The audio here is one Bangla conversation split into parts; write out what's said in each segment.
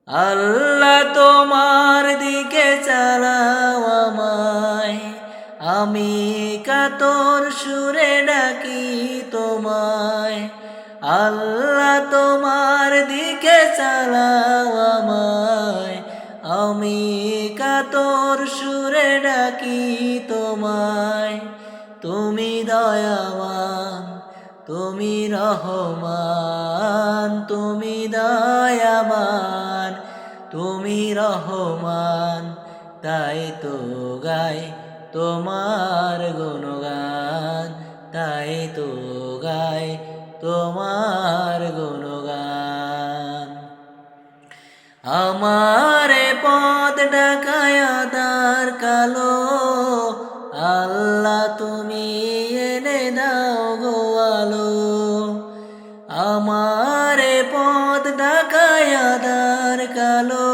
আল্লাহ তোমার দিকে চালাও আমায়, আমি কাতর সুরে ডাকি তোমায়। আল্লাহ তোমার দিকে চালাও আমায়, আমি কাতর সুরে ডাকি তোমায়। তুমি দয়াবান, তুমি রহমান, তুমি দয়াবান, তুমি রহমান, তাই তো গাই তোমার গুণগান, তাই তো গাই তোমার গুণগান। আমারে পথ ডাকায় আঁধার কালো, আল্লাহ তুমি এনে দাও গো আলো। আমারে পথ ডাকায় আঁধার কালো,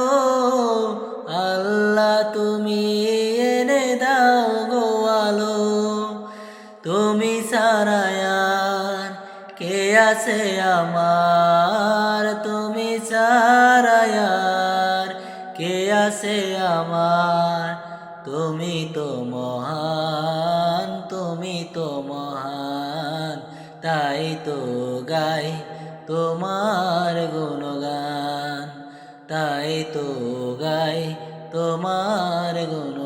আল্লাহ তুমি এনে দাও গো আলো। তুমি সারায়ার কে আছে আমার, তুমি সারায়ার কে আছে আমার। তুমি তো মহান, তুমি তো মহান, তাই তো গাই তোমার গুণগান, তাই তো গাই তোমার গুণ।